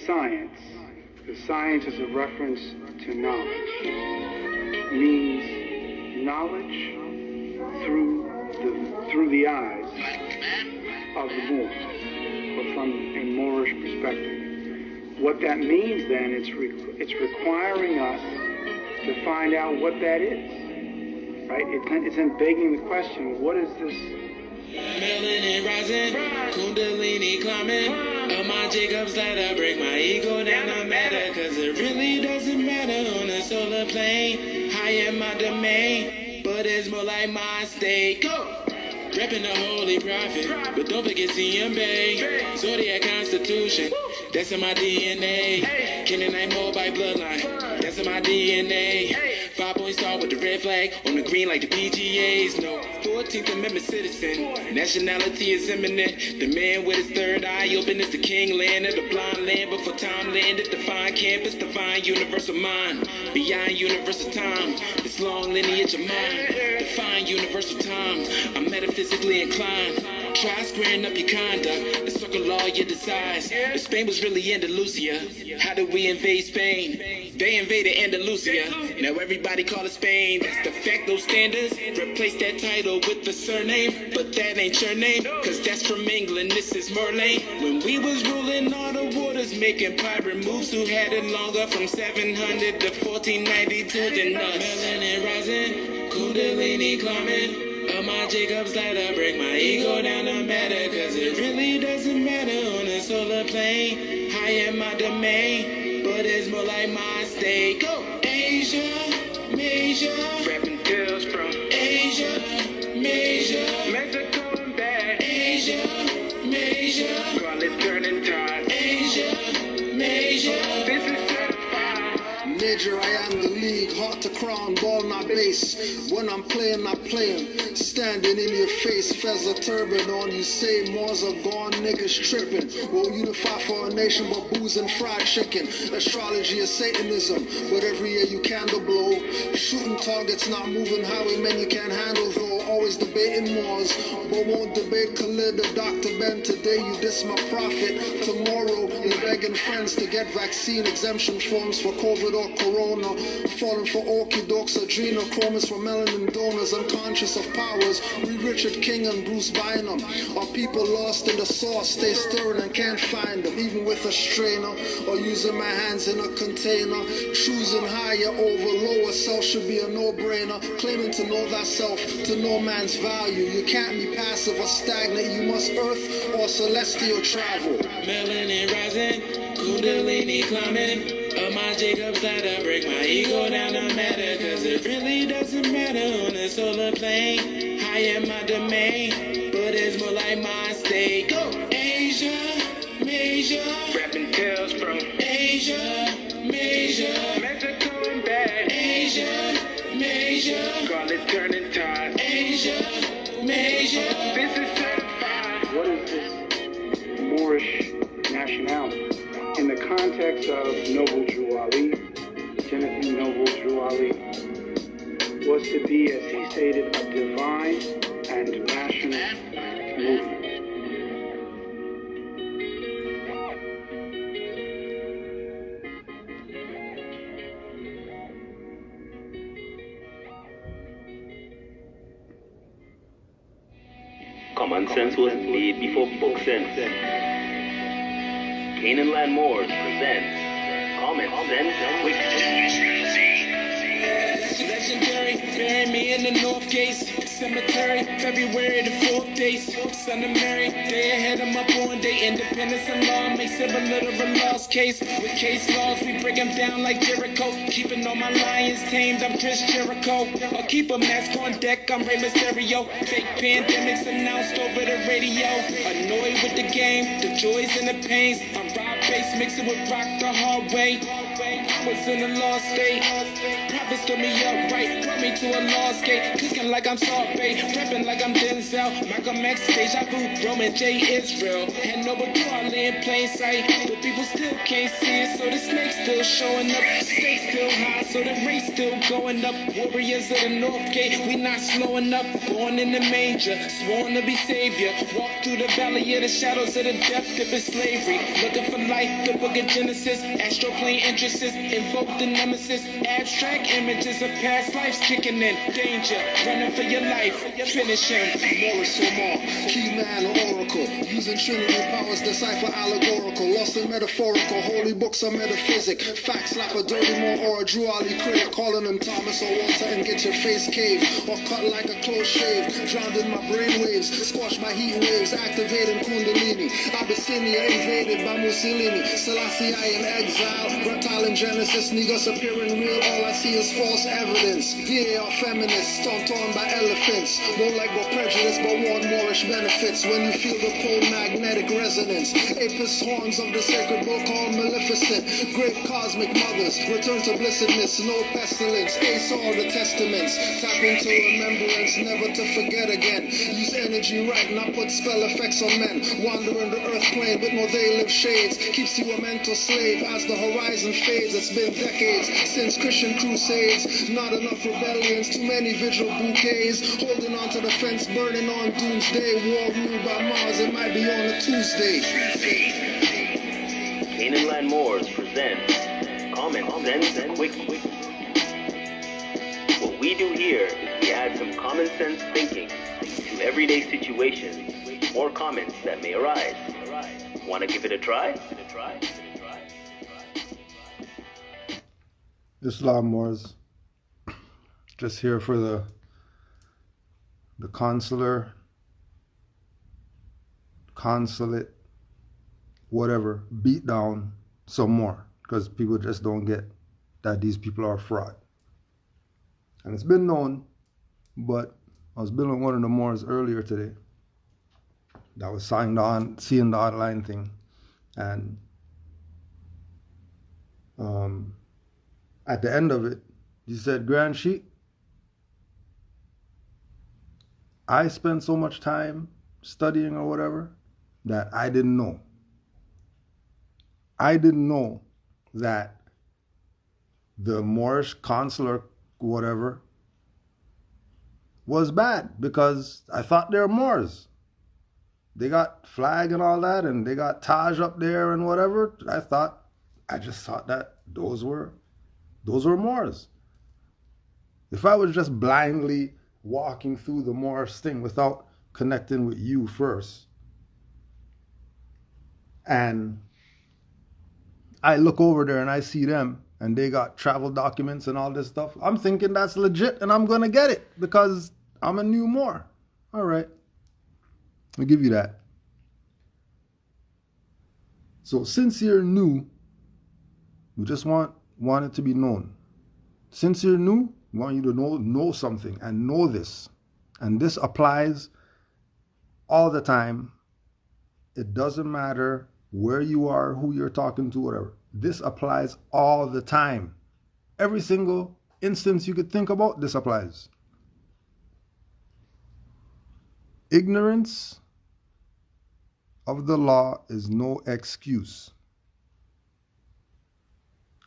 science, because science is a reference to knowledge, means knowledge through the eyes of the Moor, or from a Moorish perspective. What that means then, it's requiring us to find out what that is, right? It's then begging the question, what is this? Melanin rising, Kundalini climbing, up my Jacob's ladder, break my ego down to matter, cause it really doesn't matter on a solar plane, high in my domain, but it's more like my state. Go! Reppin' the holy prophet, but don't forget CM Bay, Zodiac Constitution, that's in my DNA, Canaanland Moabite bloodline, that's in my DNA, 5-point star with the red flag, on the green like the PGAs, no, 14th Amendment citizen, nationality is imminent, the man with his third eye open is the king land of the blind land, before time landed, divine campus, divine universal mind, beyond universal time, this long lineage of mine, define universal time, I'm metaphysically inclined, try squaring up your conduct, the circle all your desires, if Spain was really Andalusia, how did we invade Spain? They invaded Andalusia, now everybody call it Spain, that's de facto standards, replace that title with the surname, but that ain't your name, cause that's from England, this is Merlin, when we was ruling all the waters, making pirate moves, who had it longer from 700 to 1492 than us, melanin rising, Kundalini climbing, up my Jacob's ladder, break my ego down to matter, cause it really doesn't matter on a solar plane, high in my domain, but it's more like my state. Go! Asia, major, rapping tales from Asia, major, Mexico and back, Asia, major, call it turning tide, Asia, major, this is major, I am the league, hard to crown, ball not base. When I'm playing, standing in your face, feather turban on, you say Moors are gone, niggas tripping. We'll unify for a nation, but booze and fried chicken. Astrology is Satanism, but every year you candle blow. Shooting targets, not moving highwaymen you can't handle though. Always debating Moors, but won't debate Khalid or Dr. Ben. Today you diss my prophet, tomorrow you're begging friends to get vaccine exemption forms for COVID or Corona, falling for orchidox, adrenochromis for melanin donors, unconscious of powers. We Richard King and Bruce Bynum. Our people lost in the sauce, stay stirring and can't find them, even with a strainer or using my hands in a container. Choosing higher over lower self should be a no-brainer. Claiming to know thyself, to know man's value. You can't be passive or stagnant. You must earth or celestial travel. Melanin rising, Kundalini climbing, up my Jacob's ladder, break my ego down to matter, cause it really doesn't matter on a solar plane, high in my domain, but it's more like my state. Go! Asia, major, rapping tales from Asia, major, Mexico and back, Asia, major, call it turning tide, Asia, major, this is certified. What is this Moorish nationality? In the context of Noble Drew Ali, Timothy Noble Drew Ali was to be, as he stated, a divine and national movement. Common sense was made before book sense. Canaanland Moors presents Common Sense Quick. Legendary, bury me in the North Gates Cemetery, February the 4th days. Son of Mary, they ahead of my born day. Independence and law makes it a literal lost case. With case laws, we break them down like Jericho. Keeping all my lions tamed, I'm Chris Jericho. I'll keep a mask on deck, I'm Rey Mysterio. Fake pandemics announced over the radio. Annoyed with the game, the joys and the pains. I'm rob bass, mix it with rock the hard way. I was in a lost state. Prophets stood me up right, brought me to a lost gate. Cooking like I'm Salt Bay, repping like I'm Denzel. Malcolm X, Deja Vu, Roman J. Israel. And Noble all in plain sight, but people still can't see it. So the snake's still showing up, stakes still high, so the race still going up. Warriors of the North Gate, we not slowing up. Born in the manger, sworn to be savior. Walk through the valley of the shadows of the death dip is slavery. Looking for life, the book of Genesis. Astroplane interests, invoke the nemesis. Abstract images of past lives kicking in. Danger, running for your life, finish him. Moorish Omar, key man or oracle. Using Trinity powers, decipher allegorical. Lost in metaphorical, holy books are metaphysic. Facts slap a dirty more or a Drew Ali critic. Calling him Thomas or Walter and get your face caved. Or cut like a close shave. Drowned in my brainwaves, squashed by heat waves. Activating Kundalini. Abyssinia invaded by Mussolini. Selassie I in exile. Reptile in Genesis, niggas appearing real. All I see is false evidence. VAR feminists, stomped on by elephants. Won't like go prejudice, but want Moorish benefits. When you feel the pole magnetic resonance. Apis horns of the sacred book called Maleficent. Great cosmic mothers, return to blessedness. No pestilence, ace all the testaments. Tap into remembrance, never to forget again. Use energy right, not put spell effects on men. Wandering the earth plane with no they live shades. Keeps you a mental slave as the horizon fades. It's been decades since Christian crusades. Not enough rebellions, too many vigil bouquets. Holding on to the fence, burning on doomsday. War ruled by Mars, it might be on a Tuesday. Canaanland Moors presents Common Sense Quickie. What we do here is we add some common sense thinking to everyday situations or comments that may arise. Want to give it a try? Islam Moors, just here for the consulate, whatever, beat down some more, because people just don't get that these people are fraud. And it's been known, but I was building one of the Moors earlier today that was seeing the online thing, and at the end of it, he said, Grand Sheik, I spent so much time studying or whatever that I didn't know. I didn't know that the Moorish consular whatever was bad, because I thought they were Moors. They got flag and all that, and they got Taj up there and whatever. I just thought that those were Moors. If I was just blindly walking through the Moorish thing without connecting with you first, and I look over there and I see them and they got travel documents and all this stuff, I'm thinking that's legit and I'm gonna get it because I'm a new Moor. All right, I'll give you that. So since you're new, we just want it to be known. Since you're new, we want you to know something and know this. And this applies all the time. It doesn't matter where you are, who you're talking to, whatever. This applies all the time. Every single instance you could think about, this applies. Ignorance of the law is no excuse.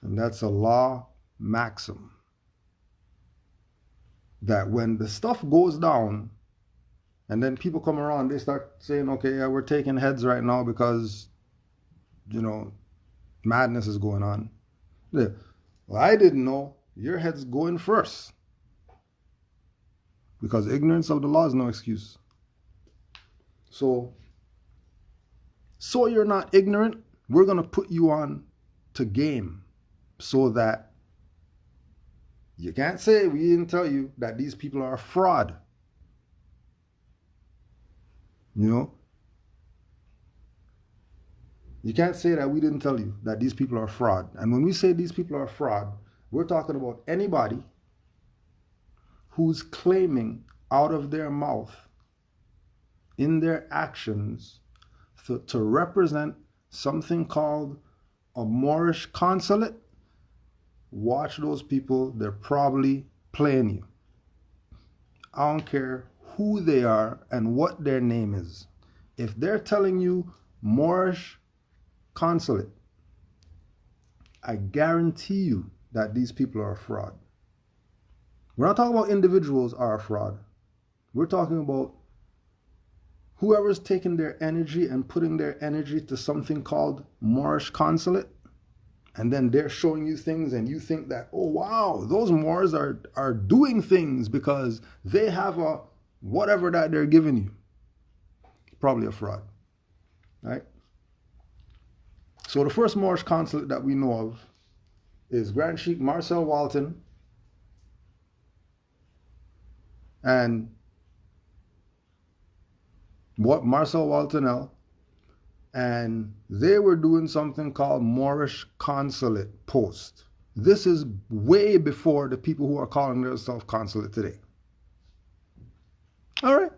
And that's a law maxim. That when the stuff goes down, and then people come around, they start saying, okay, yeah, we're taking heads right now because, madness is going on. Yeah. Well, I didn't know. Your head's going first. Because ignorance of the law is no excuse. So you're not ignorant, we're going to put you on to game so that you can't say we didn't tell you that these people are a fraud. You can't say that we didn't tell you that these people are fraud. And when we say these people are fraud, we're talking about anybody who's claiming out of their mouth, in their actions, to represent something called a Moorish consulate, watch those people. They're probably playing you. I don't care who they are and what their name is. If they're telling you Moorish Consulate, I guarantee you that these people are a fraud. We're not talking about individuals are a fraud. We're talking about whoever's taking their energy and putting their energy to something called Moorish Consulate, and then they're showing you things and you think that, oh wow, those Moors are doing things because they have a whatever that they're giving you. Probably a fraud, right? So the first Moorish Consulate that we know of is Grand Sheikh Marcel Walton and Marcel Waltonel, and they were doing something called Moorish Consulate Post. This is way before the people who are calling themselves consulate today. All right.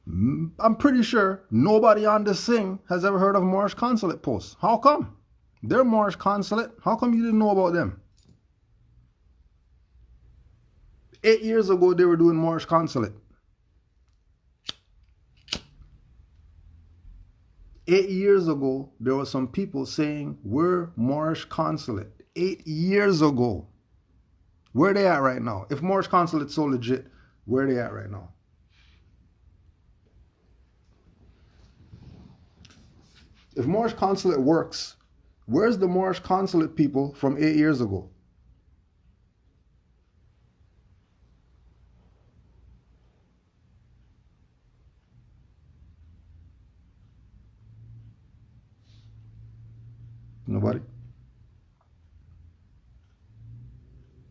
I'm pretty sure nobody on this thing has ever heard of Moorish Consulate Post. How come? They're Moorish Consulate. How come you didn't know about them? 8 years ago, they were doing Moorish Consulate. 8 years ago, there were some people saying, we're Moorish Consulate. 8 years ago. Where are they at right now? If Moorish Consulate's so legit, where are they at right now? If Moorish Consulate works, where's the Moorish Consulate people from 8 years ago? Nobody.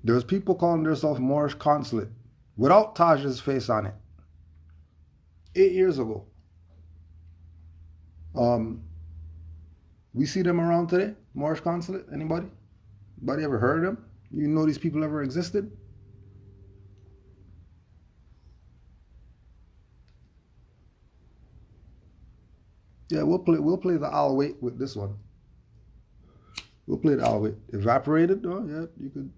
There's people calling themselves Moorish Consulate without Taj's face on it. 8 years ago. We see them around today? Moorish Consulate? Anybody? Anybody ever heard of them? You know these people ever existed? Yeah, we'll play the I'll wait with this one. We'll play the I'll wait. Evaporated? Oh yeah, you could.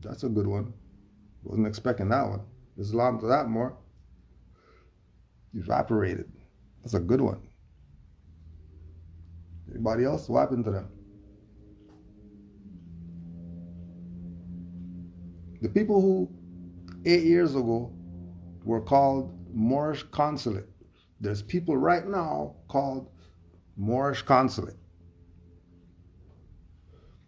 That's a good one. Wasn't expecting that one. There's a lot to that more. Evaporated. That's a good one. Anybody else? What happened to them? The people who 8 years ago were called Moorish Consulate. There's people right now called Moorish Consulate.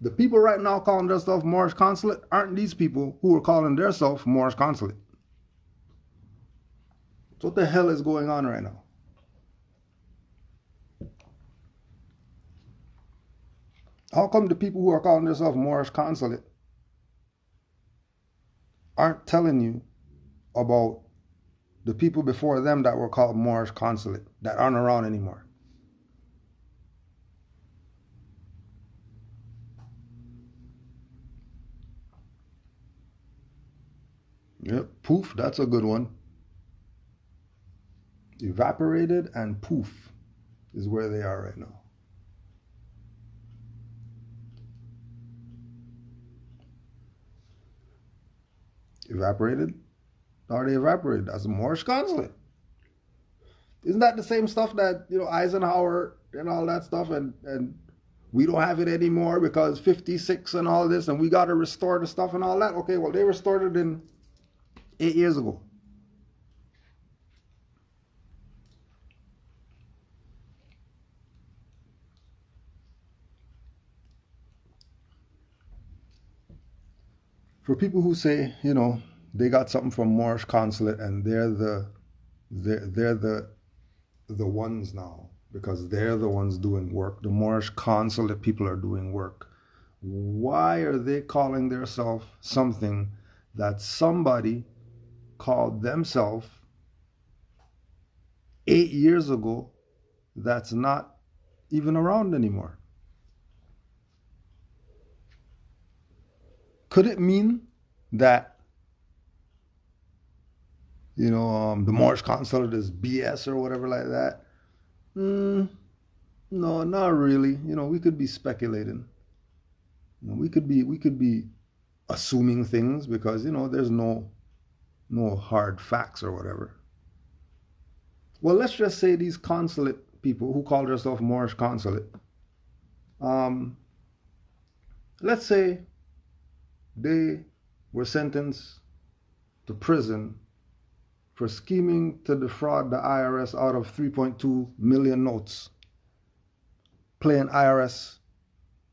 The people right now calling themselves Moorish Consulate aren't these people who are calling themselves Moorish Consulate. So what the hell is going on right now? How come the people who are calling themselves Moorish Consulate aren't telling you about the people before them that were called Moorish Consulate that aren't around anymore? Yep, poof, that's a good one. Evaporated and poof is where they are right now. Evaporated? Are they evaporated? That's a Moorish Consulate. Isn't that the same stuff that, Eisenhower and all that stuff, and we don't have it anymore because 56 and all this, and we got to restore the stuff and all that? Okay, well, they restored it in 8 years ago. For people who say, they got something from Moorish Consulate and they're the ones now because they're the ones doing work. The Moorish Consulate people are doing work. Why are they calling themselves something that somebody called themselves 8 years ago that's not even around anymore? Could it mean that, the Moorish Consulate is BS or whatever like that? No, not really. We could be speculating. We could be assuming things because there's no hard facts or whatever. Well, let's just say these consulate people who call themselves Moorish consulate. Let's say they were sentenced to prison for scheming to defraud the IRS out of 3.2 million notes, playing IRS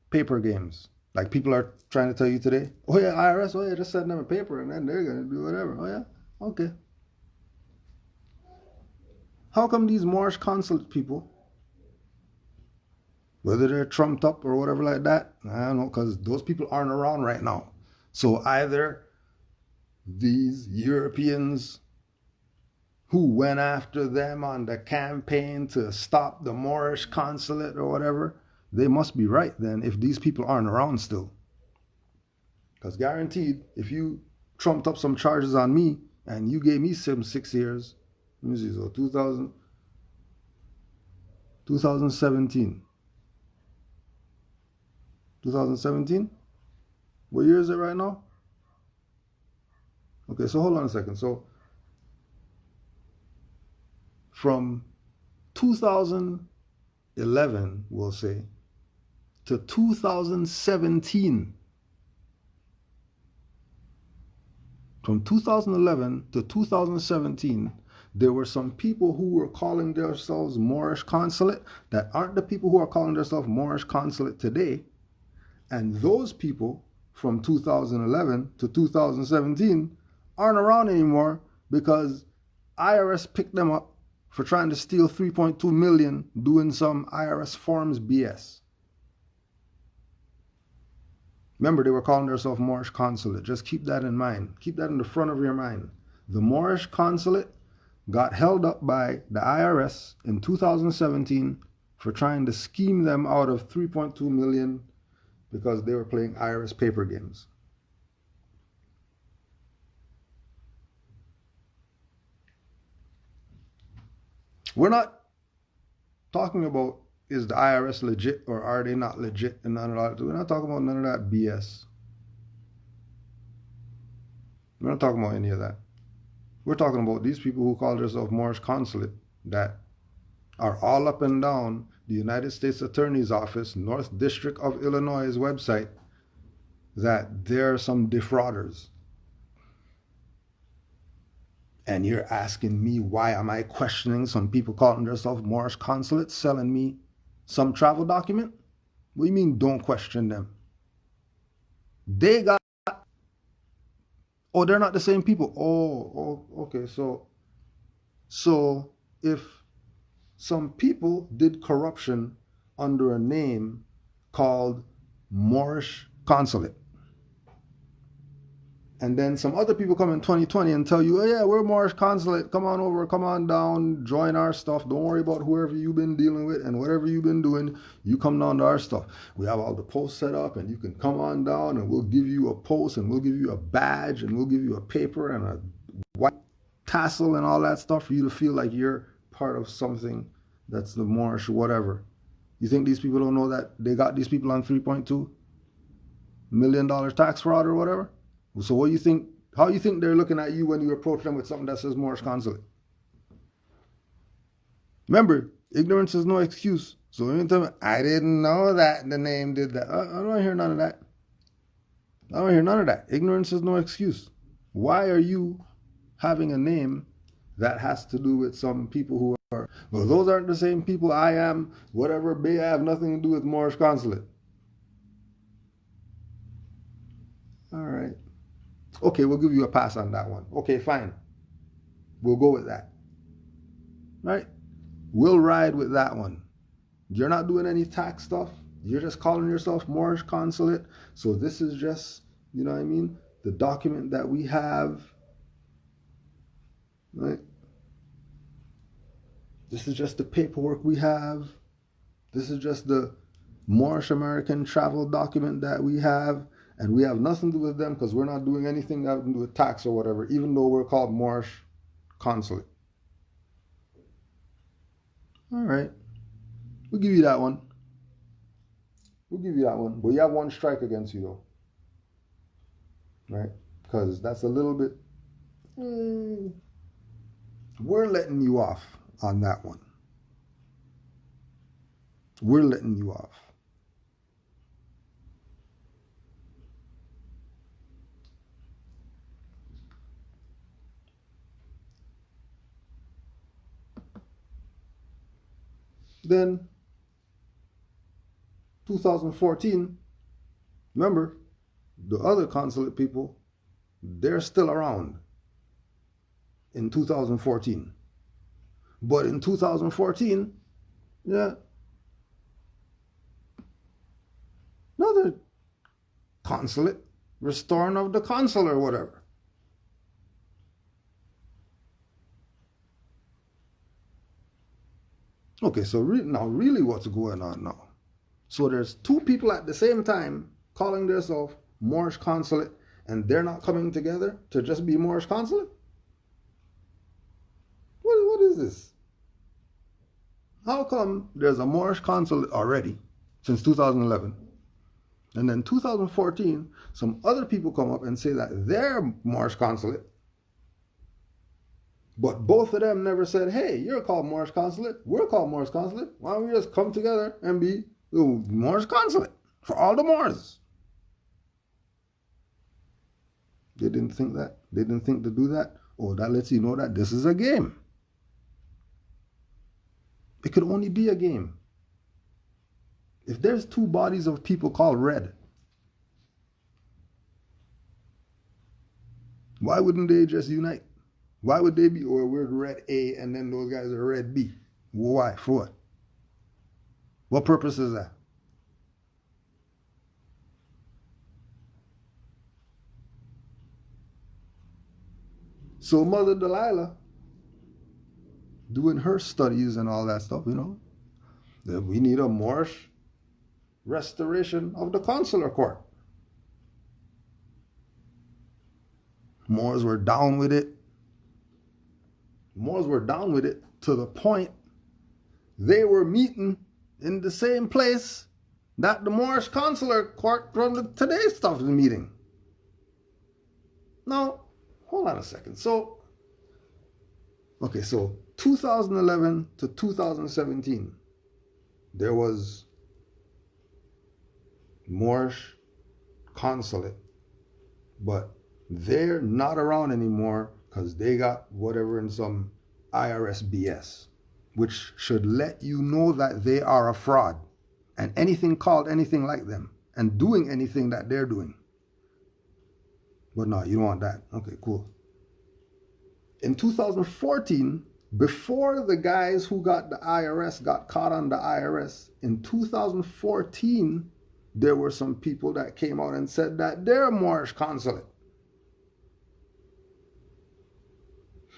paper games. Like people are trying to tell you today, oh yeah, IRS, oh yeah, just send them a paper and then they're going to do whatever. Oh yeah, okay. How come these Moorish consulate people, whether they're trumped up or whatever like that, I don't know, because those people aren't around right now. So either these Europeans who went after them on the campaign to stop the Moorish consulate or whatever, they must be right then if these people aren't around still. Because guaranteed, if you trumped up some charges on me and you gave me some 6 years, let me see, so 2017. 2017? What year is it right now? Okay, so hold on a second. So from 2011, we'll say, to 2017. From 2011 to 2017, there were some people who were calling themselves Moorish consulate that aren't the people who are calling themselves Moorish consulate today. And those people from 2011 to 2017 aren't around anymore because IRS picked them up for trying to steal 3.2 million doing some IRS forms BS. Remember, they were calling themselves Moorish consulate. Just keep that in mind. Keep that in the front of your mind. The Moorish consulate got held up by the IRS in 2017 for trying to scheme them out of 3.2 million because they were playing IRS paper games. We're not talking about is the IRS legit or are they not legit and none of that. We're not talking about none of that BS. We're not talking about any of that. We're talking about these people who call themselves Moorish consulate that are all up and down the United States Attorney's Office, North District of Illinois' website, that they're some defrauders. And you're asking me why am I questioning some people calling themselves Moorish consulate selling me some travel document? What do you mean don't question them? They got, oh, they're not the same people. Oh, okay. So if some people did corruption under a name called Moorish consulate, and then some other people come in 2020 and tell you, oh yeah, we're Moorish consulate, come on over, come on down, join our stuff, don't worry about whoever you've been dealing with and whatever you've been doing, you come down to our stuff. We have all the posts set up and you can come on down and we'll give you a post and we'll give you a badge and we'll give you a paper and a white tassel and all that stuff for you to feel like you're part of something that's the Moorish whatever. You think these people don't know that they got these people on $3.2 million tax fraud or whatever? So what do you think? How do you think they're looking at you when you approach them with something that says Moorish consulate? Remember, ignorance is no excuse. So when you tell me, I didn't know that the name did that. I don't want to hear none of that. I don't want to hear none of that. Ignorance is no excuse. Why are you having a name that has to do with some people who are, well, those aren't the same people I am, whatever, they have nothing to do with Moorish consulate. All right. Okay, we'll give you a pass on that one. Okay, fine. We'll go with that. Right? We'll ride with that one. You're not doing any tax stuff. You're just calling yourself Moorish consulate. So this is just, you know what I mean? The document that we have. Right? This is just the paperwork we have. This is just the Moorish American travel document that we have. And we have nothing to do with them because we're not doing anything that has to do with tax or whatever, even though we're called Moorish consulate. All right. We'll give you that one. We'll give you that one. But you have one strike against you, though. Right? Because that's a little bit... we're letting you off on that one. We're letting you off. Then 2014, remember, the other consulate people, they're still around in 2014. But in 2014, yeah, another consulate, restoring of the consul or whatever. Okay, so really what's going on now? So there's two people at the same time calling themselves Moorish Consulate, and they're not coming together to just be Moorish Consulate? What is this? How come there's a Moorish Consulate already since 2011, and then 2014, some other people come up and say that they're Moorish Consulate, but both of them never said, hey, you're called Moorish Consulate, we're called Moorish Consulate, why don't we just come together and be the Moorish Consulate for all the Moors? They didn't think that. They didn't think to do that. Oh, that lets you know that this is a game. It could only be a game. If there's two bodies of people called red, why wouldn't they just unite? Why would they be, or we're red A and then those guys are red B? Why? For what? What purpose is that? So Mother Delilah, doing her studies and all that stuff, that we need a Moorish restoration of the consular court. Moors were down with it. Moors were down with it to the point they were meeting in the same place that the Moorish consular court from today's stuff is meeting. Now, hold on a second. So 2011 to 2017, there was Moorish consulate, but they're not around anymore because they got whatever in some IRS BS, which should let you know that they are a fraud and anything called anything like them and doing anything that they're doing. But no, you don't want that. Okay, cool. In 2014, before the guys who got the IRS got caught on the IRS, in 2014, there were some people that came out and said that they're Moorish consulate.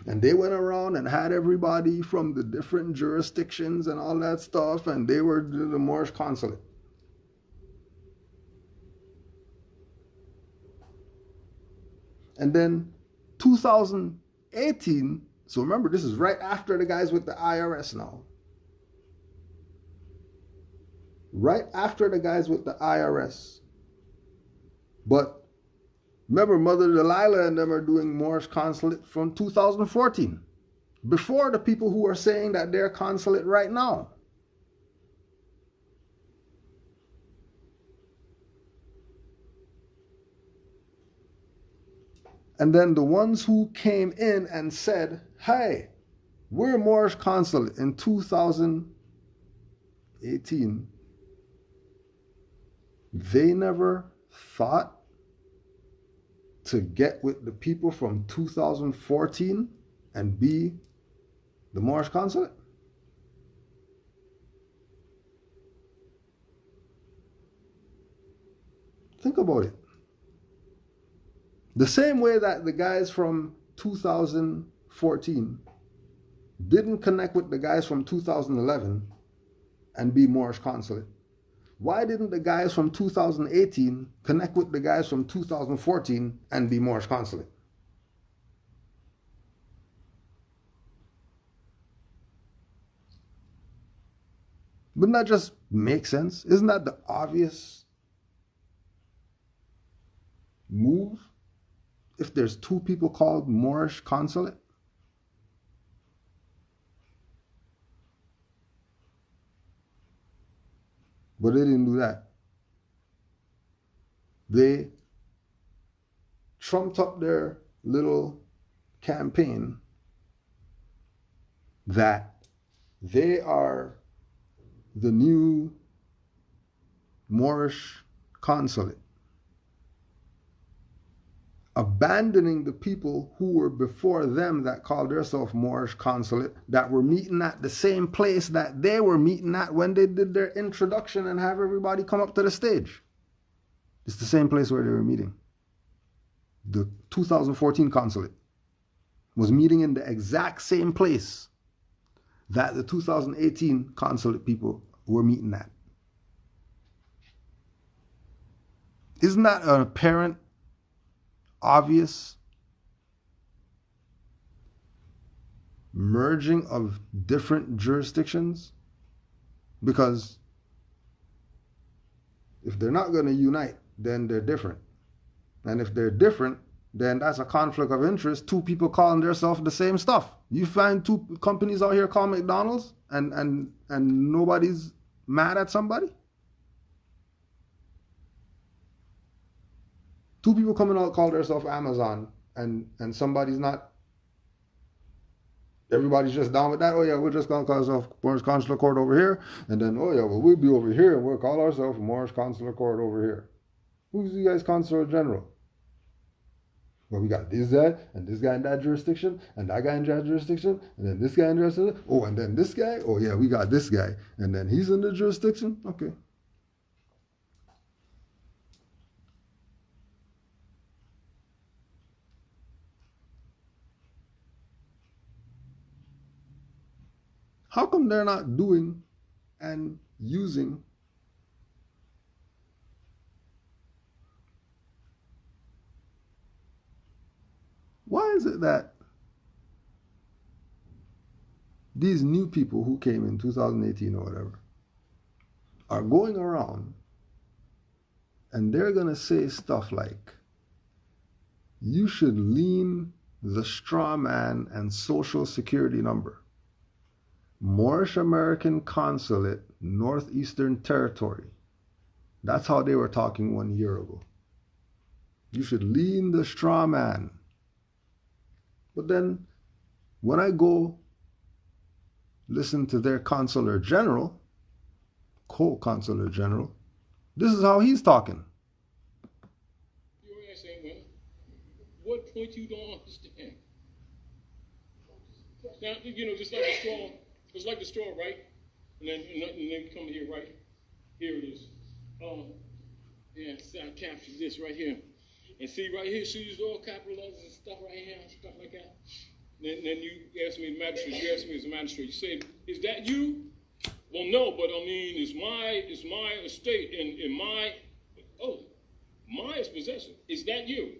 And they went around and had everybody from the different jurisdictions and all that stuff, and they were the Moorish consulate. And then 2018, so remember, this is right after the guys with the IRS now. Right after the guys with the IRS. But remember, Mother Delilah and them are doing Moorish consulate from 2014, before the people who are saying that they're consulate right now. And then the ones who came in and said, hey, we're Moorish consulate in 2018, they never thought to get with the people from 2014 and be the Moorish consulate? Think about it. The same way that the guys from 2014 didn't connect with the guys from 2011 and be Moorish consulate, why didn't the guys from 2018 connect with the guys from 2014 and be Moorish consulate? Wouldn't that just make sense? Isn't that the obvious move if there's two people called Moorish Consulate? But they didn't do that. They trumped up their little campaign that they are the new Moorish Consulate, abandoning the people who were before them that called themselves Moorish Consulate, that were meeting at the same place that they were meeting at when they did their introduction and have everybody come up to the stage. It's the same place where they were meeting. The 2014 consulate was meeting in the exact same place that the 2018 consulate people were meeting at. Isn't that an apparent, obvious merging of different jurisdictions? Because if they're not going to unite, then they're different. And if they're different, then that's a conflict of interest. Two people calling themselves the same stuff. You find two companies out here called McDonald's and nobody's mad at somebody? Two people coming out call themselves Amazon and somebody's not. Everybody's just down with that. Oh yeah, we're just going to call ourselves Moorish Consular Court over here. And then, oh yeah, well, we'll be over here and we'll call ourselves Moorish Consular Court over here. Who's you guys Consular General? Well, we got this guy and this guy in that jurisdiction and that guy in that jurisdiction and then this guy in jurisdiction. Oh, and then this guy. Oh yeah, we got this guy and then he's in the jurisdiction. Okay. How come they're not doing and using why is it that these new people who came in 2018 or whatever are going around and they're going to say stuff like, you should lean the straw man and social security number. Moorish American Consulate, Northeastern Territory. That's how they were talking 1 year ago. You should lean the straw man. But then, when I go listen to their Consular General, co-Consular General, this is how he's talking. You're asking me, what point you don't understand? Now, just like a straw. It's like the straw, right? And then you come here, right? Here it is. Yeah, so I captured this right here. And see right here, see these all capital letters and stuff right here, stuff like that. Then you ask me, magistrate, you ask me as a magistrate, you say, is that you? Well, no, but I mean, it's my estate and my possession. Is that you?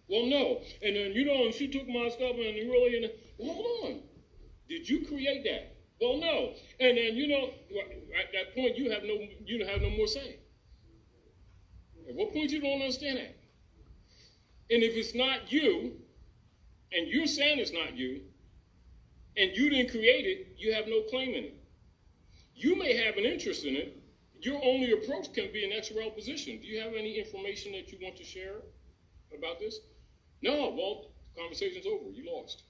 Well, no. And then, she took my stuff and really, hold on. Did you create that? Well, no. And then, at that point, you have no more say. At what point you don't understand that? And if it's not you, and you're saying it's not you, and you didn't create it, you have no claim in it. You may have an interest in it. Your only approach can be an XRL position. Do you have any information that you want to share about this? No, well, the conversation's over. You lost.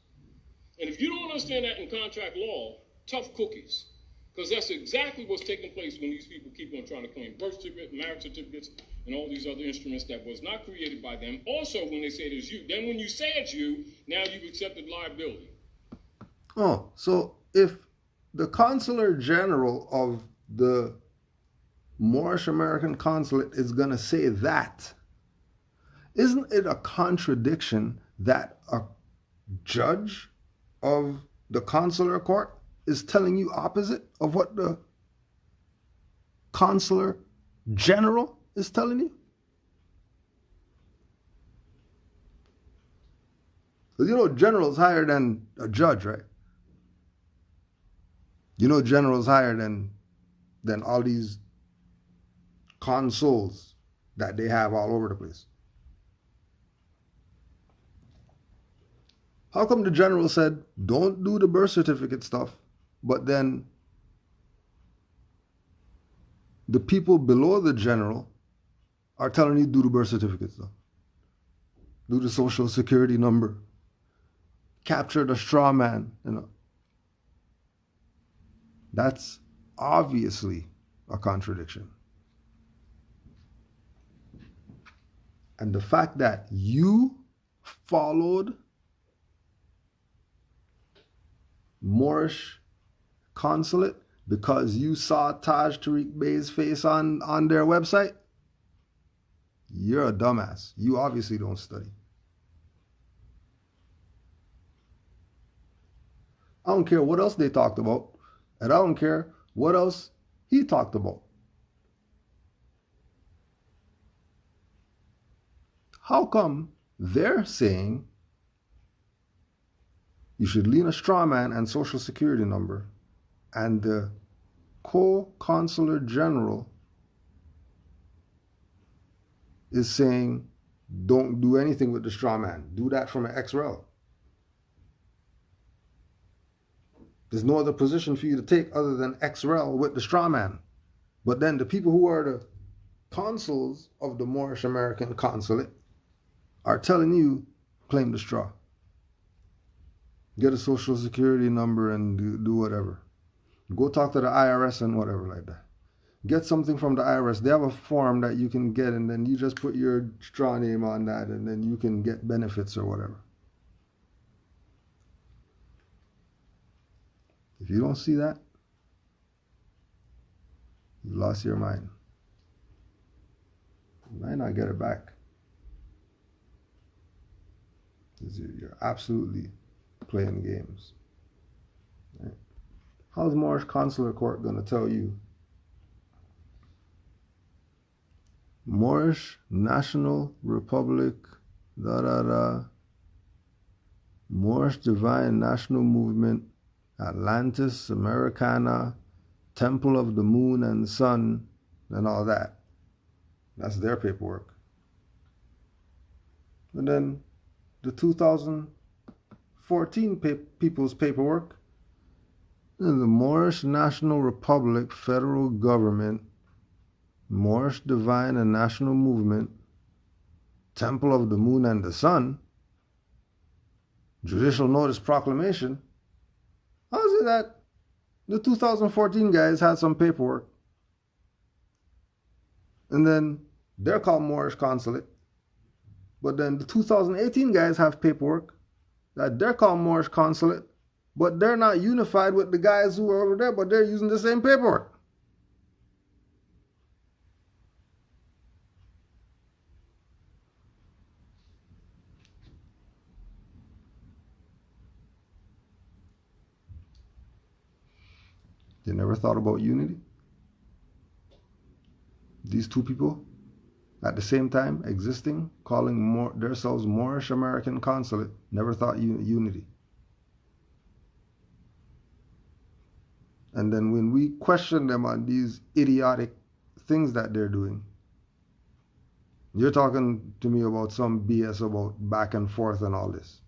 And if you don't understand that in contract law, tough cookies. Because that's exactly what's taking place when these people keep on trying to claim birth certificates, marriage certificates, and all these other instruments that was not created by them. Also, when they say it is you, then when you say it's you, now you've accepted liability. Oh, so if the Consular General of the Moorish American Consulate is going to say that, isn't it a contradiction that a judge of the consular court is telling you opposite of what the Consular General is telling you? Because general's higher than a judge, right? General's higher than than all these consuls that they have all over the place. How come the general said, don't do the birth certificate stuff, but then the people below the general are telling you do the birth certificate stuff? Do the social security number. Capture the straw man, you know. That's obviously a contradiction. And the fact that you followed Moorish Consulate because you saw Taj Tariq Bey's face on their website, you're a dumbass. You obviously don't study. I don't care what else they talked about, and I don't care what else he talked about. How come they're saying you should lean a straw man and social security number, and the co-consular general is saying don't do anything with the straw man, do that from an ex-rel? There's no other position for you to take other than ex-rel with the straw man. But then the people who are the consuls of the Moorish American Consulate are telling you, claim the straw. Get a social security number and do whatever. Go talk to the IRS and whatever like that. Get something from the IRS. They have a form that you can get, and then you just put your straw name on that, and then you can get benefits or whatever. If you don't see that, you lost your mind. You might not get it back. You're absolutely playing games. Right? How's Moorish Consular Court going to tell you Moorish National Republic, Moorish Divine National Movement, Atlantis, Americana, Temple of the Moon and Sun, and all that? That's their paperwork. And then the 2014 people's paperwork, the Moorish National Republic, Federal Government, Moorish Divine and National Movement, Temple of the Moon and the Sun, Judicial Notice Proclamation. How is it that the 2014 guys had some paperwork, and then they're called Moorish Consulate, but then the 2018 guys have paperwork that they're called Moorish Consulate, but they're not unified with the guys who are over there, but they're using the same paperwork? They never thought about unity? These two people at the same time existing, calling themselves Moorish American Consulate, never thought unity. And then when we question them on these idiotic things that they're doing, you're talking to me about some BS about back and forth and all this.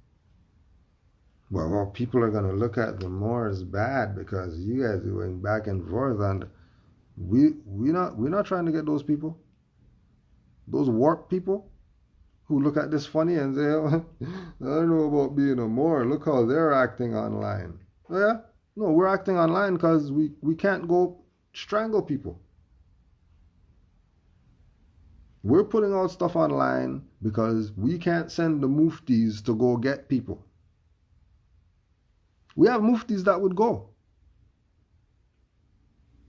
Well, people are going to look at the Moors bad because you guys are going back and forth, and we're not trying to get those people, those warped people who look at this funny and say, oh, I don't know about being a Moor. Look how they're acting online. Oh, yeah? No, we're acting online because we can't go strangle people. We're putting out stuff online because we can't send the muftis to go get people. We have muftis that would go.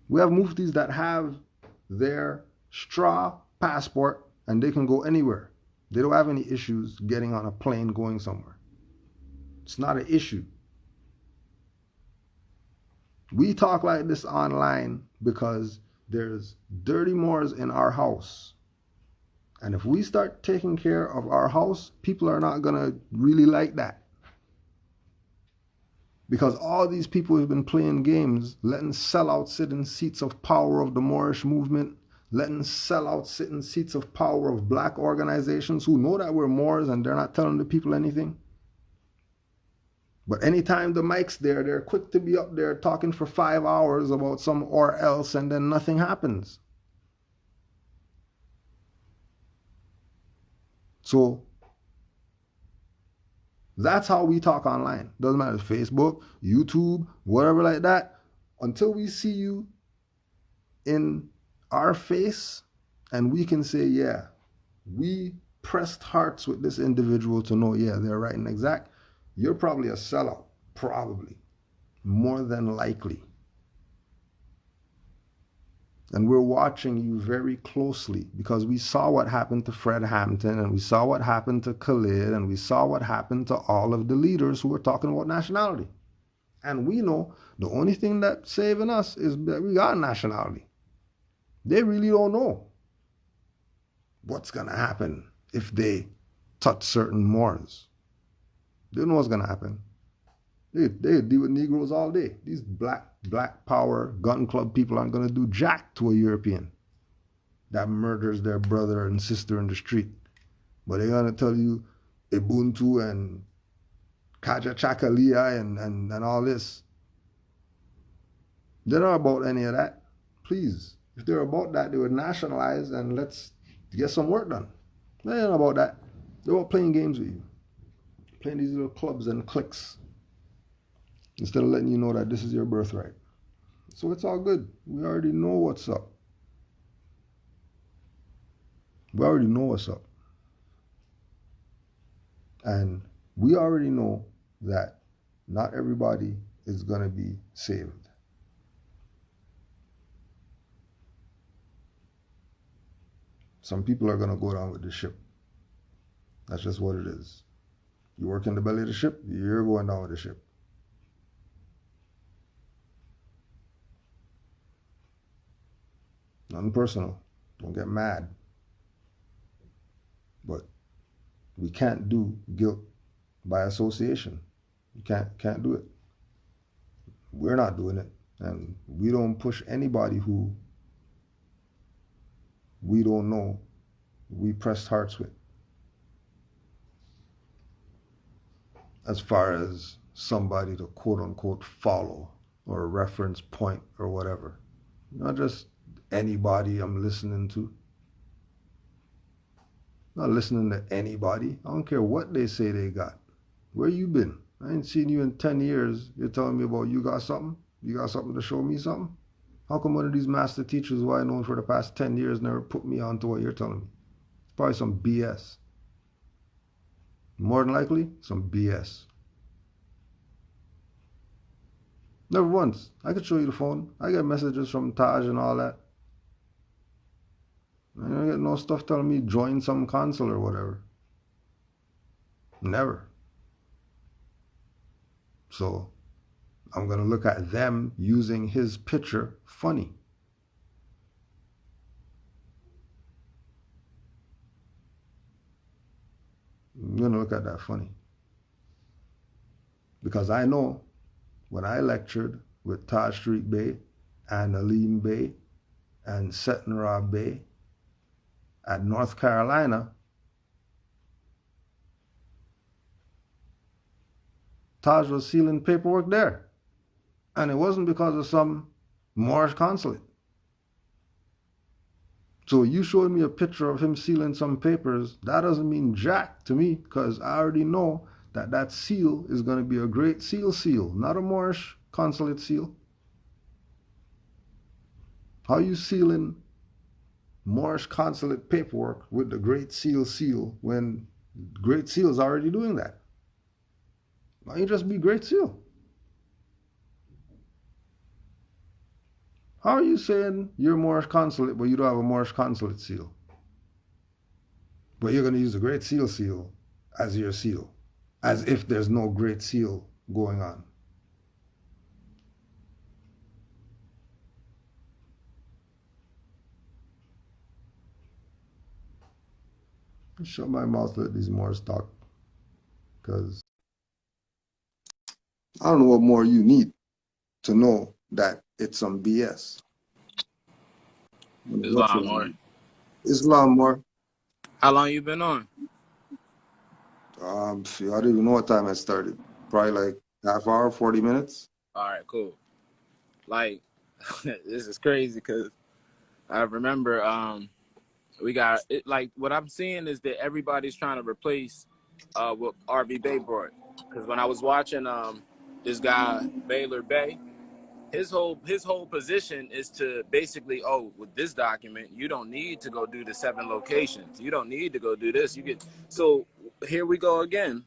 We have muftis that have their straw passport and they can go anywhere. They don't have any issues getting on a plane going somewhere. It's not an issue. We talk like this online because there's dirty Moors in our house. And if we start taking care of our house, people are not going to really like that. Because all these people who've been playing games, letting sellouts sit in seats of power of the Moorish movement, letting sellouts sit in seats of power of black organizations who know that we're Moors and they're not telling the people anything. But anytime the mic's there, they're quick to be up there talking for 5 hours about some or else, and then nothing happens. So that's how we talk online. Doesn't matter if Facebook, YouTube, whatever like that. Until we see you in our face and we can say, yeah, we pressed hearts with this individual to know, yeah, they're right and exact. You're probably a sellout, probably, more than likely. And we're watching you very closely because we saw what happened to Fred Hampton and we saw what happened to Khalid and we saw what happened to all of the leaders who were talking about nationality. And we know the only thing that's saving us is that we got nationality. They really don't know what's going to happen if they touch certain Moors. They don't know what's going to happen. They deal with Negroes all day. These black power gun club people aren't going to do jack to a European that murders their brother and sister in the street. But they're going to tell you Ubuntu and Kaja Chakalia and all this. They're not about any of that. Please. If they're about that, they would nationalize and let's get some work done. They're not about that. They're about playing games with you. Playing these little clubs and cliques. Instead of letting you know that this is your birthright. So it's all good. We already know what's up. We already know what's up. And we already know that not everybody is going to be saved. Some people are going to go down with the ship. That's just what it is. You work in the belly of the ship, you're going down with the ship. Nothing personal. Don't get mad. But we can't do guilt by association. You can't do it. We're not doing it. And we don't push anybody who we don't know we pressed hearts with. As far as somebody to quote unquote follow or reference point or whatever. Not just anybody I'm listening to. Not listening to anybody. I don't care what they say they got. Where you been? I ain't seen you in 10 years. You're telling me about you got something? You got something to show me something? How come one of these master teachers who I known for the past 10 years never put me on to what you're telling me? Probably some BS. More than likely, some BS. Never once. I could show you the phone. I get messages from Taj and all that. I don't get no stuff telling me join some consul or whatever. Never. So I'm going to look at them using his picture funny. I'm going to look at that funny. Because I know when I lectured with Taj Street Bey and Aleem Bey and Setnara Bey at North Carolina, Taj was sealing paperwork there. And it wasn't because of some Moorish consulate. So you showed me a picture of him sealing some papers. That doesn't mean jack to me because I already know that that seal is going to be a Great Seal, not a Moorish consulate seal. How are you sealing Moorish consulate paperwork with the Great Seal when Great Seal is already doing that? Why don't you just be Great Seal? How are you saying you're Moorish consulate but you don't have a Moorish consulate seal? But you're going to use the Great Seal as your seal, as if there's no Great Seal going on. Shut my mouth, let these Moors talk, because I don't know what more you need to know that it's some BS. What you Islam, or want? Islam more. how long you been on? I don't even know what time I started. Probably like half hour, 40 minutes. All right, cool. Like, this is crazy because I remember we got it. Like, what I'm seeing is that everybody's trying to replace what RV Bay brought. Because when I was watching this guy Baylor Bay, his whole position is to basically, oh, with this document, you don't need to go do the 7 locations. You don't need to go do this. You get so here we go again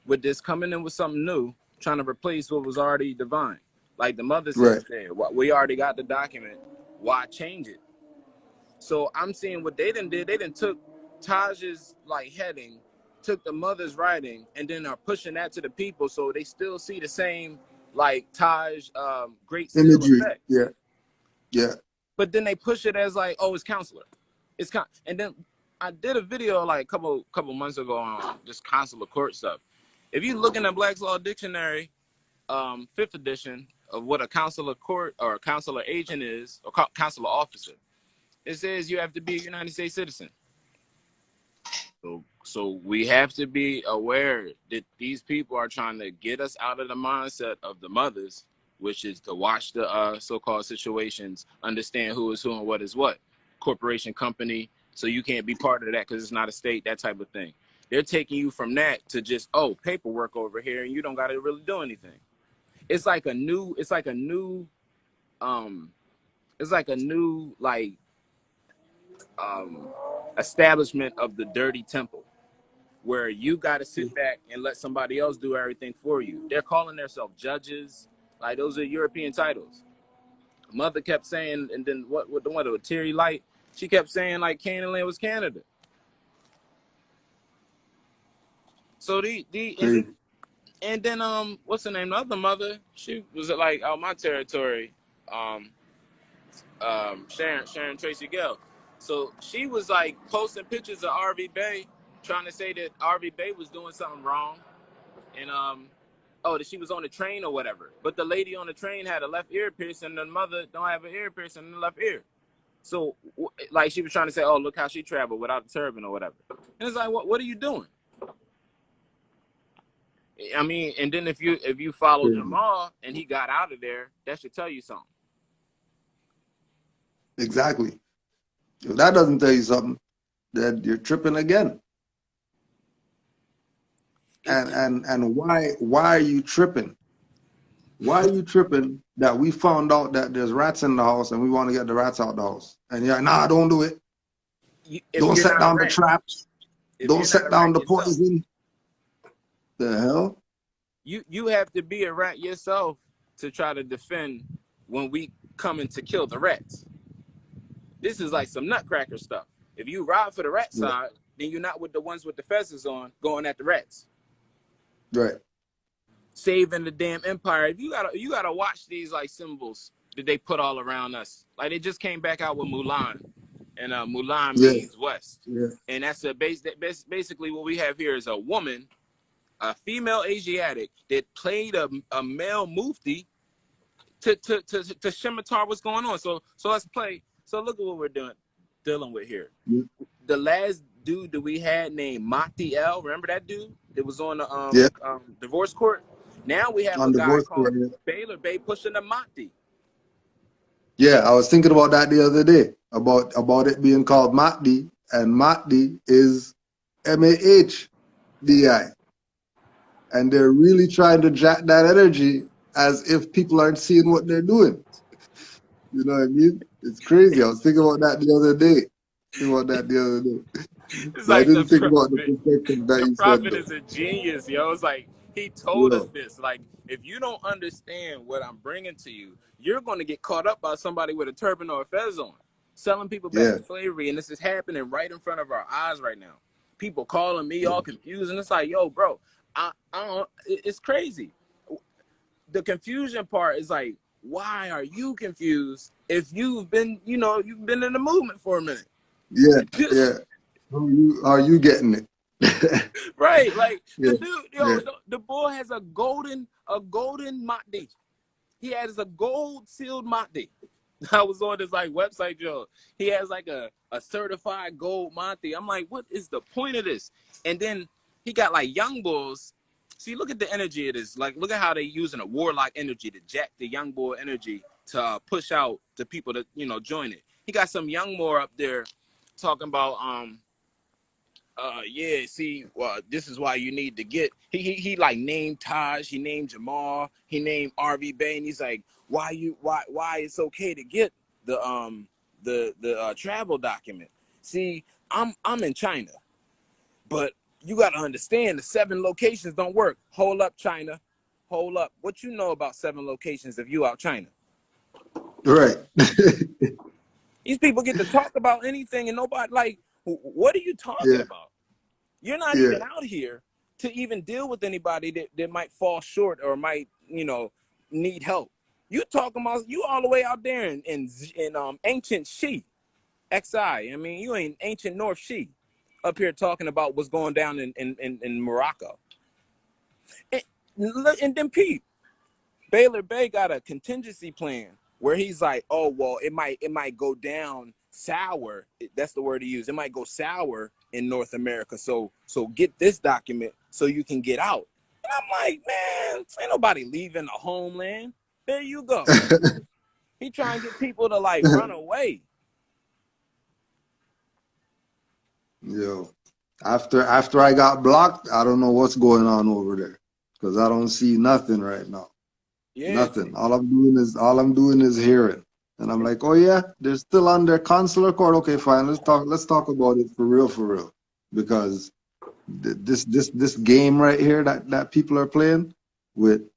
with this coming in with something new, trying to replace what was already divine. Like the mother Right. said, we already got the document. Why change it? So I'm seeing what they done did. They done took Taj's like heading, took the mother's writing, and then are pushing that to the people, so they still see the same like Taj Great Seal Imagery. effect. Yeah. Yeah. But then they push it as like, oh, it's counselor. And then I did a video like a couple months ago on just consular court stuff. If you look in the Black's Law Dictionary, 5th edition of what a consular court or a consular agent is, or consular officer, it says you have to be a United States citizen. So we have to be aware that these people are trying to get us out of the mindset of the mothers, which is to watch the so-called situations, understand who is who and what is what. Corporation, company, so you can't be part of that because it's not a state, that type of thing. They're taking you from that to just, oh, paperwork over here, and you don't got to really do anything. It's like a new establishment of the dirty temple, where you got to sit back and let somebody else do everything for you. They're calling themselves judges. Like, those are European titles. Mother kept saying, and then what the one with Terry Light, she kept saying like Canaanland was Canada. So and then what's her name? The other mother, she was like out my territory. Sharon Tracy Gill. So she was like posting pictures of RV Bay, trying to say that RV Bay was doing something wrong, and that she was on the train or whatever. But the lady on the train had a left ear piercing, and the mother don't have an ear piercing in the left ear. So like she was trying to say, oh, look how she traveled without a turban or whatever. And it's like, what are you doing? I mean, and then if you follow Jamal and he got out of there, that should tell you something. Exactly. If that doesn't tell you something, then you're tripping again. And why are you tripping? Why are you tripping that we found out that there's rats in the house and we want to get the rats out the house? And you're like, nah, don't do it. Don't set down the traps. Don't set down the poison. The hell? You have to be a rat yourself to try to defend when we coming to kill the rats. This is like some nutcracker stuff. If you ride for the rat side, then you're not with the ones with the feathers on going at the rats. Right. Saving the damn empire. If you gotta watch these like symbols that they put all around us. Like they just came back out with Mulan, and Mulan means west. Yeah. And that's basically what we have here is a woman, a female Asiatic that played a male mufti to scimitar what's going on. So let's play. So look at what we're dealing with here. Yeah. The last dude that we had named Mahdi L, remember that dude that was on the divorce court? Now we have a guy called Baylor Bay pushing the Mahdi. Yeah, I was thinking about that the other day, about it being called Mahdi, and Mahdi is Mahdi. And they're really trying to jack that energy as if people aren't seeing what they're doing. You know what I mean? It's crazy. I was thinking about that the other day. It's like I didn't think about the perspective that you said. The prophet is a genius, yo. It's like he told us this. Like, if you don't understand what I'm bringing to you, you're going to get caught up by somebody with a turban or a fez on, selling people back to slavery, and this is happening right in front of our eyes right now. People calling me all confused, and it's like, yo, bro, I don't. It's crazy. The confusion part is like, why are you confused if you've been in the movement for a minute? Yeah. Are you getting it? Right, like Yeah, the dude, yo, yeah. the boy has a golden Mahdi. He has a gold sealed Mahdi. I was on this like website, Joe. He has like a certified gold Mahdi. I'm like, what is the point of this? And then he got like young bulls. See, look at the energy of this. Like, look at how they using a warlock energy to jack the young bull energy to push out to people to join it. He got some young Moor up there talking about yeah, see, well, this is why you need to get he like named Taj, he named Jamal, he named RV Bay, and he's like, why it's okay to get the travel document. See, I'm in China, but you gotta understand the 7 locations don't work. Hold up, China. Hold up. What you know about 7 locations if you out China? Right. These people get to talk about anything and nobody like, what are you talking Yeah, about? You're not yeah. even out here to even deal with anybody that might fall short or might, need help. You talking about you all the way out there in ancient Shi, XI. I mean, you ain't ancient North Shi up here talking about what's going down in Morocco. And then Pete, Baylor Bay got a contingency plan where he's like, oh well, it might go down sour. That's the word he used. It might go sour in North America. So get this document so you can get out. And I'm like, man, ain't nobody leaving the homeland. There you go. He trying to get people to like run away. Yo, after I got blocked, I don't know what's going on over there because I don't see nothing right now. Yeah. Nothing. All I'm doing is hearing, and I'm like, oh yeah, they're still on their consular court. Okay, fine. Let's talk about it for real, because this game right here that people are playing with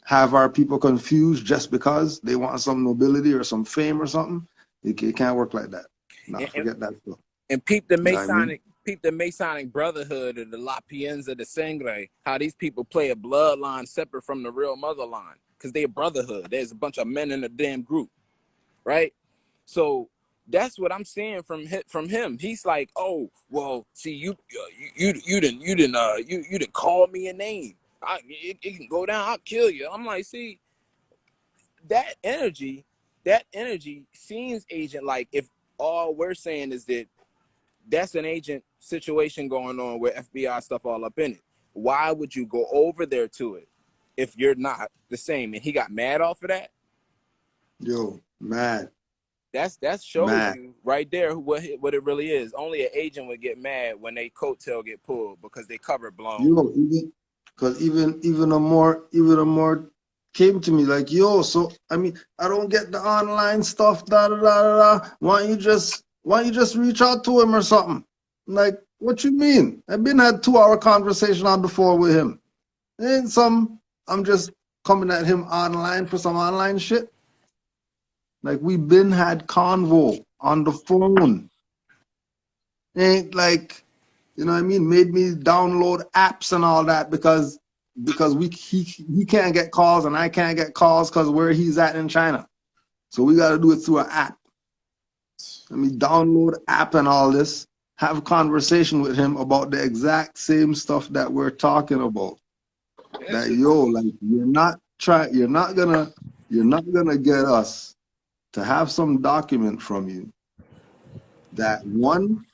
have our people confused just because they want some nobility or some fame or something. It can't work like that. Nah, forget that stuff. And peep the You know what I mean? Masonic Brotherhood or the La Pienza de Sangre, how these people play a bloodline separate from the real mother line, because they're a brotherhood. There's a bunch of men in a damn group, right? So that's what I'm seeing from him. He's like, oh, well, see, you didn't call me a name. It can go down. I'll kill you. I'm like, see, that energy seems agent like if all we're saying is that that's an agent situation going on with FBI stuff all up in it. Why would you go over there to it if you're not the same? And he got mad off of that. Yo, mad. That shows you right there what it really is. Only an agent would get mad when they coattail get pulled because they cover blown. Yo, even a more came to me like, yo, so I mean, I don't get the online stuff, da da da da da. Why don't you just reach out to him or something? I'm like, what you mean? I've been had 2-hour conversation on the phone with him. Ain't I'm just coming at him online for some online shit. Like we been had convo on the phone. Ain't like, you know what I mean? Made me download apps and all that because he can't get calls and I can't get calls because where he's at in China. So we got to do it through an app. Let me download app and all this, have a conversation with him about the exact same stuff that we're talking about. That yo, like you're not gonna get us to have some document from you that one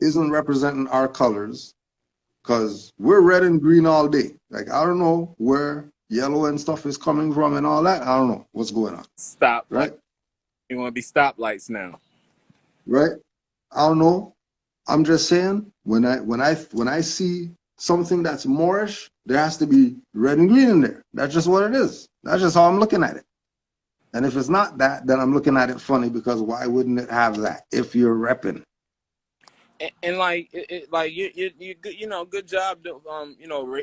isn't representing our colors, because we're red and green all day. Like I don't know where yellow and stuff is coming from and all that. I don't know what's going on. Stop, right? You want to be stoplights now, right? I don't know. I'm just saying when I see something that's Moorish, there has to be red and green in there. That's just what it is. That's just how I'm looking at it. And if it's not that, then I'm looking at it funny, because why wouldn't it have that if you're repping? And like like you good, good job to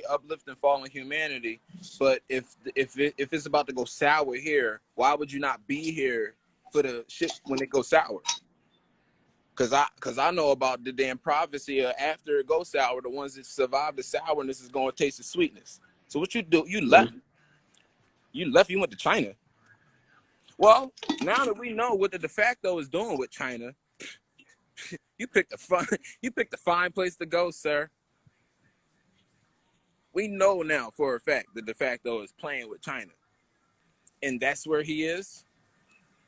uplifting fallen humanity. But if it's about to go sour here, why would you not be here for the shit when it goes sour? Cause I know about the damn prophecy of after it goes sour, the ones that survive the sourness is going to taste the sweetness. So what you do? You left. You went to China. Well, now that we know what the de facto is doing with China, you picked a fine place to go, sir. We know now for a fact that de facto is playing with China. And that's where he is.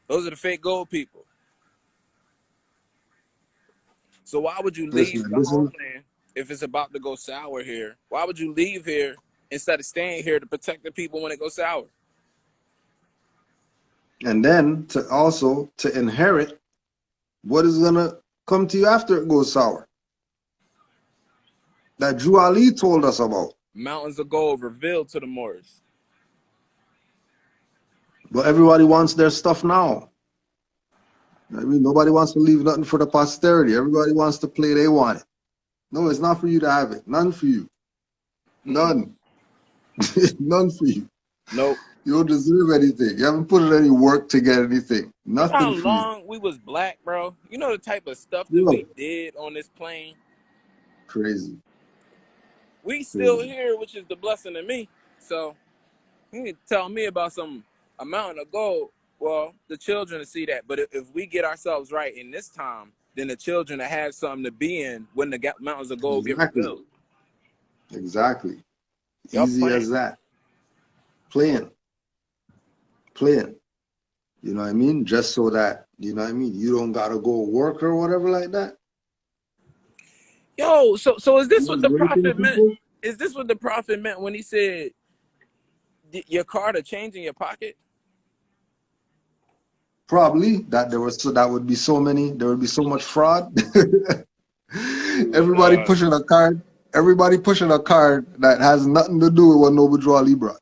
Those are the fake gold people. So why would you leave Listen, the homeland if it's about to go sour here? Why would you leave here instead of staying here to protect the people when it goes sour? and then to inherit what is gonna come to you after it goes sour. That Drew Ali told us about. Mountains of gold revealed to the Moors. But everybody wants their stuff now. I mean, nobody wants to leave nothing for the posterity. Everybody wants to play they want it. No, it's not for you to have it. None for you. None. None for you. Nope. You don't deserve anything. You haven't put in any work to get anything. Nothing how for you. long we was black, bro? You know the type of stuff that we did on this plane? Crazy. We still here, which is the blessing of me. So you need to tell me about some amount of gold. Well, the children will see that. But if we get ourselves right in this time, then the children will have something to be in when the mountains of gold get revealed. Exactly. Y'all Easy playing. as that. Playing. You know what I mean? Just so that, you know what I mean, you don't gotta go work or whatever like that. Yo, so is this what the prophet meant? Is this what the prophet meant when he said your card to change in your pocket? Probably that there would be so much fraud. Everybody pushing a card that has nothing to do with what Noble Drew Ali brought.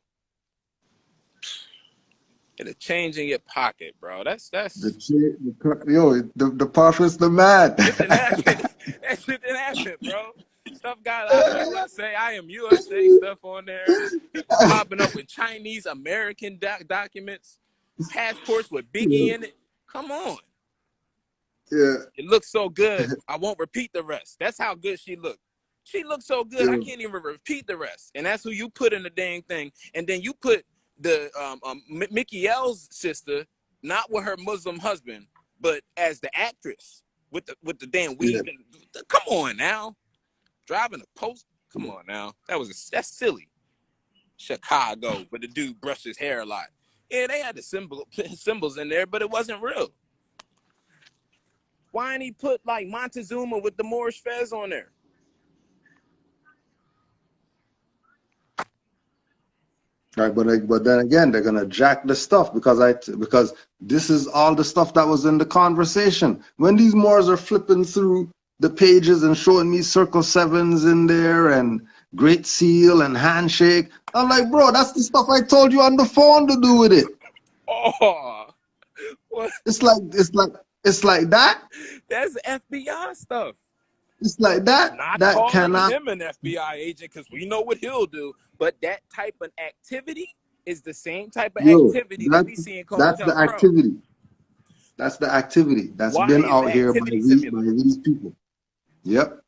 It'll change in your pocket, bro. That's the prophet's the man. It didn't happen. That shit didn't happen, bro. Stuff got out of USA. I am USA stuff on there. People popping up with Chinese American documents, passports with Biggie in it. Come on. Yeah. It looks so good. I won't repeat the rest. That's how good she looked. She looked so good. I can't even repeat the rest. And that's who you put in the dang thing. And then you put the Mickey L's sister, not with her Muslim husband, but as the actress with the damn weed. Yeah. Come on now, driving a post. Come on now, that's silly. Chicago, but the dude brushed his hair a lot. Yeah, they had the symbols in there, but it wasn't real. Why didn't he put like Montezuma with the Moorish fez on there? Right, but then again, they're gonna jack the stuff because this is all the stuff that was in the conversation. When these Moors are flipping through the pages and showing me circle sevens in there and Great Seal and handshake, I'm like, bro, that's the stuff I told you on the phone to do with it. Oh, what? It's like that. That's FBI stuff. It's like that. Not that calling cannot him an FBI agent because we know what he'll do. But that type of activity is the same type of activity that we see in COINTELPRO. That's the activity. That's the activity that's been out here by these people. Yep.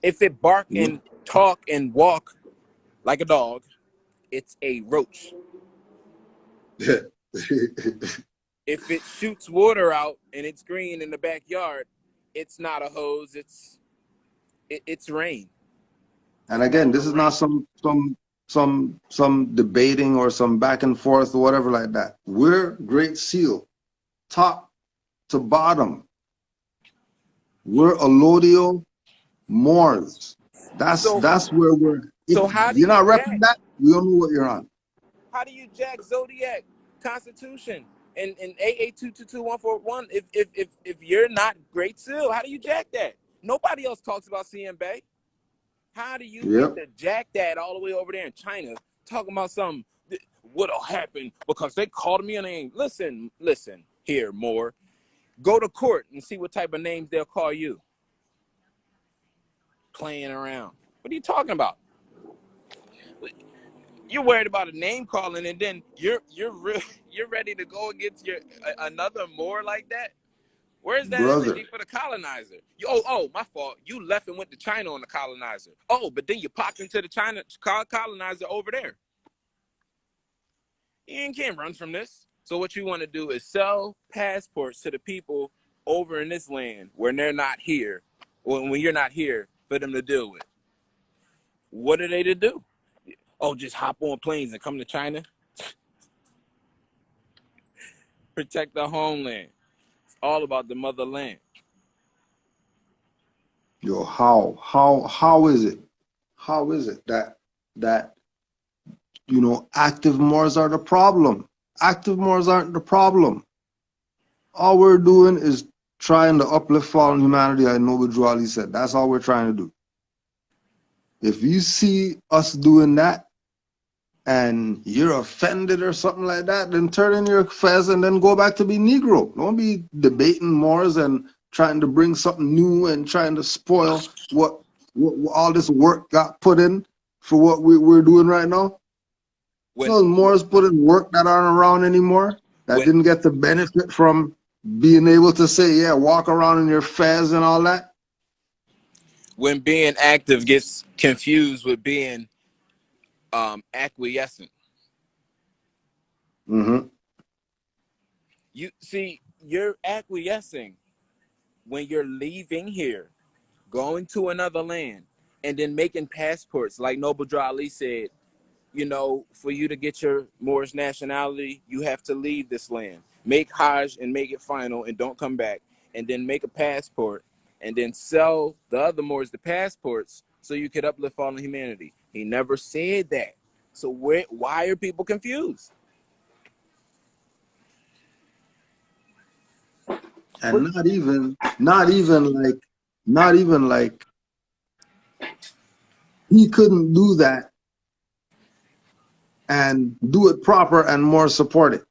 If it bark and talk and walk like a dog, it's a roach. If it shoots water out and it's green in the backyard, it's not a hose. It's rain. And again, this is not some debating or some back and forth or whatever like that. We're Great Seal, top to bottom. We're Alodio Moors. That's where we're. So how do you're not repping that? We don't know what you're on. How do you jack Zodiac, Constitution, and AA 222141 if you're not Great Seal? How do you jack that? Nobody else talks about CM Bay. How do you get to jack that all the way over there in China, talking about something what'll happen because they called me a name? Listen here, Moore. Go to court and see what type of names they'll call you. Playing around. What are you talking about? You're worried about a name calling, and then you're ready to go against another Moore like that? Where's that energy for the colonizer? My fault. You left and went to China on the colonizer. Oh, but then you popped into the China colonizer over there. You can't run from this. So what you want to do is sell passports to the people over in this land when they're not here, or when you're not here for them to deal with. What are they to do? Oh, just hop on planes and come to China? Protect the homeland. It's all about the motherland. Yo, how is it? How is it that active Moors are the problem? Active Moors aren't the problem. All we're doing is trying to uplift fallen humanity, I know what Drew Ali said. That's all we're trying to do. If you see us doing that and you're offended or something like that, then turn in your fez and then go back to be Negro. Don't be debating Moors and trying to bring something new and trying to spoil what all this work got put in for what we're doing right now. Those Moors put in work that aren't around anymore, that didn't get the benefit from being able to say, yeah, walk around in your fez and all that. When being active gets confused with being acquiescent. Mm-hmm. You see, you're acquiescing when you're leaving here, going to another land, and then making passports. Like Noble Drew Ali said, for you to get your Moorish nationality, you have to leave this land. Make Hajj and make it final and don't come back. And then make a passport and then sell the other Moors the passports so you could uplift fallen humanity. He never said that. So why are people confused? And not even like he couldn't do that and do it proper and more support it.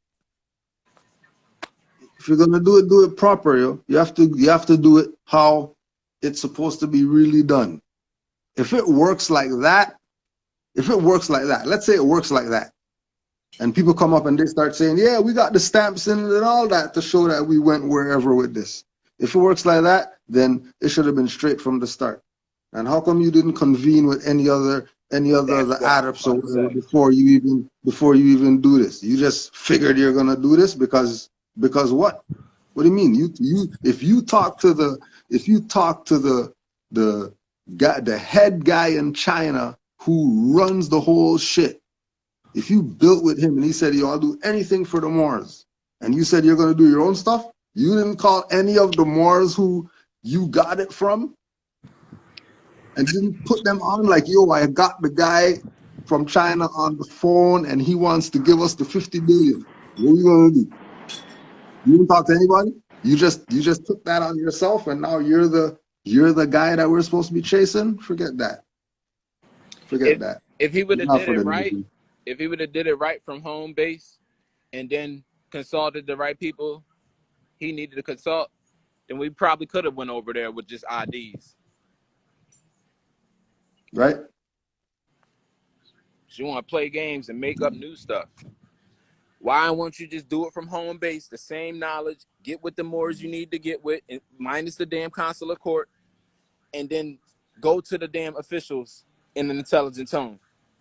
If you're gonna do it proper, you have to do it how it's supposed to be really done. If it works like that, let's say it works like that, and people come up and they start saying, yeah, we got the stamps in it and all that to show that we went wherever with this. If it works like that, then it should have been straight from the start. And how come you didn't convene with any other the Arabs or whatever before you even do this? You just figured you're gonna do this because what? What do you mean? If you talk to the guy, the head guy in China who runs the whole shit, if you built with him and he said, I'll do anything for the Moors, and you said you're gonna do your own stuff, you didn't call any of the Moors who you got it from and didn't put them on like, I got the guy from China on the phone and he wants to give us the 50 billion. What are you gonna do? You didn't talk to anybody? You just took that on yourself and now you're the guy that we're supposed to be chasing? Forget that. If he would have did it right, if he would have did it right from home base and then consulted the right people he needed to consult, then we probably could have went over there with just IDs. Right? You want to play games and make up new stuff. Why won't you just do it from home base, the same knowledge, get with the Moors you need to get with, and minus the damn consular court, and then go to the damn officials in an intelligent tone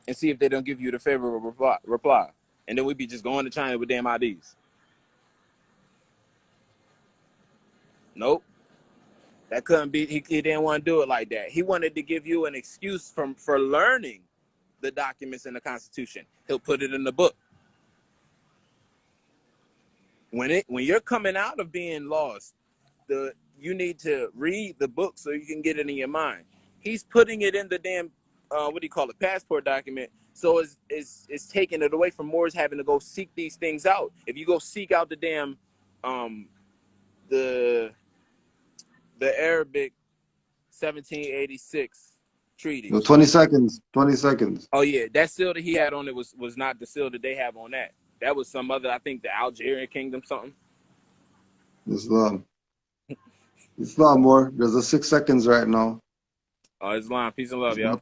and see if they don't give you the favorable reply. And then we'd be just going to China with damn IDs. Nope. That couldn't be, he didn't want to do it like that. He wanted to give you an excuse for learning the documents in the Constitution. He'll put it in the book. When you're coming out of being lost, you need to read the book so you can get it in your mind. He's putting it in the damn passport document. So it's taking it away from Moors having to go seek these things out. If you go seek out the damn the Arabic 1786 treaty. No, 20 seconds. Oh yeah, that seal that he had on it was not the seal that they have on that. That was some other, I think, the Algerian kingdom something. Islam more. There's a 6 seconds right now. Islam. Peace and love, y'all.